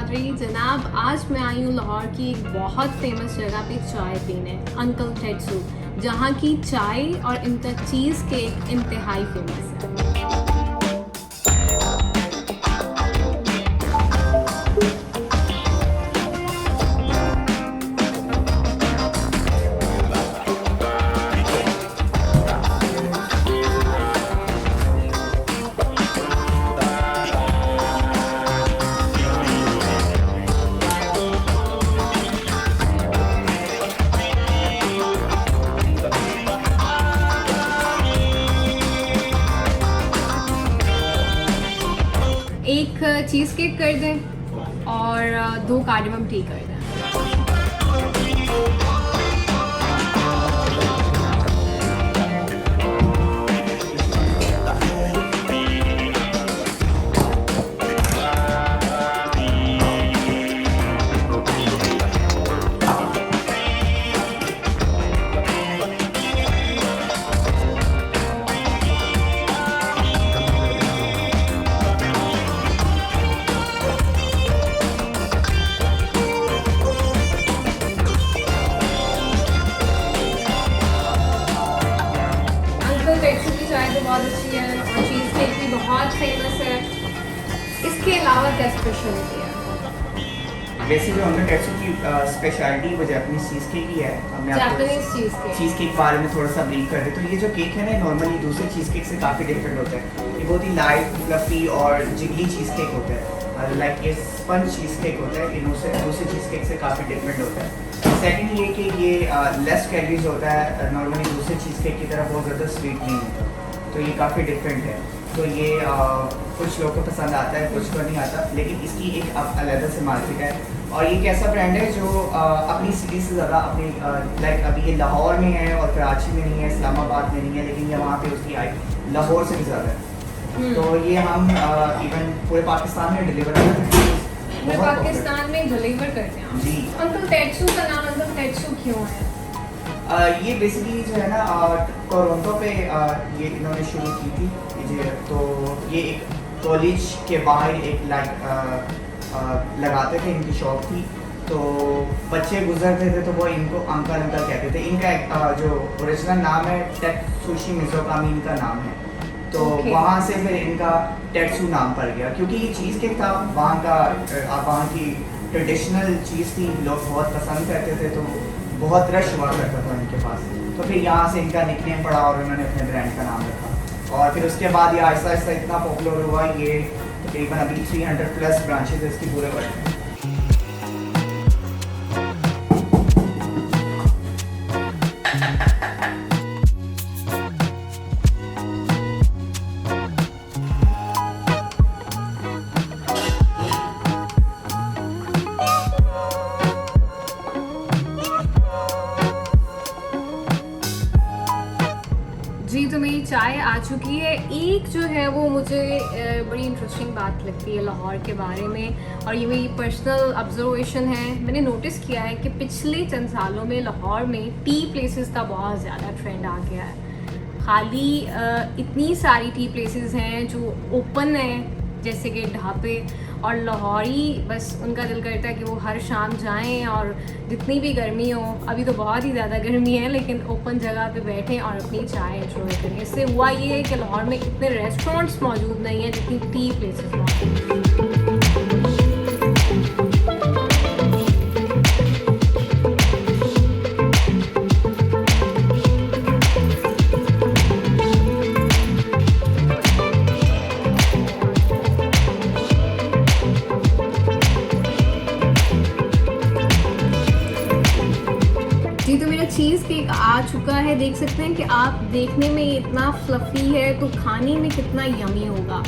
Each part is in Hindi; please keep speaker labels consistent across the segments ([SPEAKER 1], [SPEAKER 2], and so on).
[SPEAKER 1] चौधरी। जनाब, आज मैं आई हूँ लाहौर की एक बहुत फेमस जगह पे चाय पीने, अंकल टेट्सू, जहाँ की चाय और इनका चीज़ केक इंतहाई फेमस है। एक चीज़ केक कर दें और 2 कार्डमम टी कर दें। टेट्सू की चाय तो बहुत अच्छी है और चीज़ केक भी बहुत फेमस है। इसके अलावा क्या स्पेशलिटी है?
[SPEAKER 2] वैसे जो अंकल टेट्सू की स्पेशलिटी वो जापानीज चीज़ केक ही है।
[SPEAKER 1] जापानीज चीज़
[SPEAKER 2] केक बारे में थोड़ा सा ब्रीफ कर दे तो ये जो केक है ना नॉर्मली दूसरे चीज़ केक से काफ़ी डिफरेंट होता है। ये बहुत ही लाइट, फ्लफी और जिगली चीज़ केक होता है। लाइक ये स्पंज चीज़ केक होता है, ये दूसरे चीज़ केक से काफ़ी डिफरेंट होता है। सेकंड ये कि ये लेस कैलोरीज होता है, नॉर्मली दूसरे चीज़ केक की तरह बहुत ज़्यादा स्वीट नहीं होता, तो ये काफ़ी डिफरेंट है। तो ये कुछ लोगों को पसंद आता है, कुछ को नहीं आता, लेकिन इसकी एक अलग से मार्केट है। और ये एक ऐसा ब्रांड है जो अपनी सिटी से ज़्यादा अपनी लाइक अभी ये लाहौर में है और कराची में नहीं है, इस्लामाबाद में नहीं है, लेकिन ये वहाँ पे उसकी हाइट लाहौर से भी ज़्यादा है। तो ये हम इवन पूरे पाकिस्तान में डिलीवर करते हैं।
[SPEAKER 1] मैं पाकिस्तान में डिलीवर करते हैं
[SPEAKER 2] जी।
[SPEAKER 1] अंकल टेट्सू का नाम अंकल टेट्सू क्यों है?
[SPEAKER 2] ये बेसिकली जो है ना टोरंटो पे ये इन्होंने शुरू की थी। तो ये एक कॉलेज के बाहर एक लगाते थे, इनकी शॉप थी, तो बच्चे गुजरते थे तो वो इनको अंकल अंकल कहते थे। इनका जो ओरिजिनल नाम है टेट्सुशी मिज़ोकामी इनका नाम है। तो वहाँ से फिर इनका टेट्सू नाम पड़ गया, क्योंकि ये चीज़ केक था वहाँ की ट्रेडिशनल चीज़ थी, लोग बहुत पसंद करते थे, तो बहुत रश हुआ करता था इनके पास। तो फिर यहाँ से इनका निकनेम पड़ा और उन्होंने अपने ब्रांड का नाम रखा। और फिर उसके बाद ये आहिस्ता आहिस्ता इतना पॉपुलर हुआ, ये तकरीबन अभी 300+ ब्रांचेज है इसकी पूरे वर्ल्ड में।
[SPEAKER 1] जी, तो मेरी चाय आ चुकी है। एक जो है वो मुझे बड़ी इंटरेस्टिंग बात लगती है लाहौर के बारे में, और ये मेरी पर्सनल ऑब्जर्वेशन है। मैंने नोटिस किया है कि पिछले चंद सालों में लाहौर में टी प्लेसेस का बहुत ज़्यादा ट्रेंड आ गया है। खाली इतनी सारी टी प्लेसेस हैं जो ओपन हैं, जैसे कि ढाबे, और लाहौरी बस उनका दिल करता है कि वो हर शाम जाएं और जितनी भी गर्मी हो, अभी तो बहुत ही ज़्यादा गर्मी है, लेकिन ओपन जगह पे बैठें और अपनी चाय एंजॉय करें। इससे हुआ ये है कि लाहौर में इतने रेस्टोरेंट्स मौजूद नहीं हैं जितनी टी प्लेसेस मौजूद हैं। जी, तो मेरा चीज़ केक आ चुका है। देख सकते हैं कि आप देखने में इतना फ्लफ़ी है, तो खाने में कितना यमी होगा।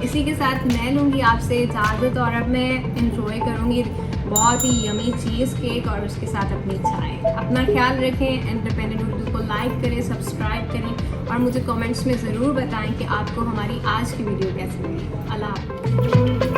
[SPEAKER 1] इसी के साथ मैं लूँगी आपसे इजाज़त और अब मैं एंजॉय करूँगी बहुत ही यमी चीज़ केक और उसके साथ अपनी चाय। अपना ख्याल रखें। इंडिपेंडेंट उर्दू को लाइक करें, सब्सक्राइब करें और मुझे कमेंट्स में ज़रूर बताएं कि आपको हमारी आज की वीडियो कैसी लगी। अल्लाह हाफ़िज़।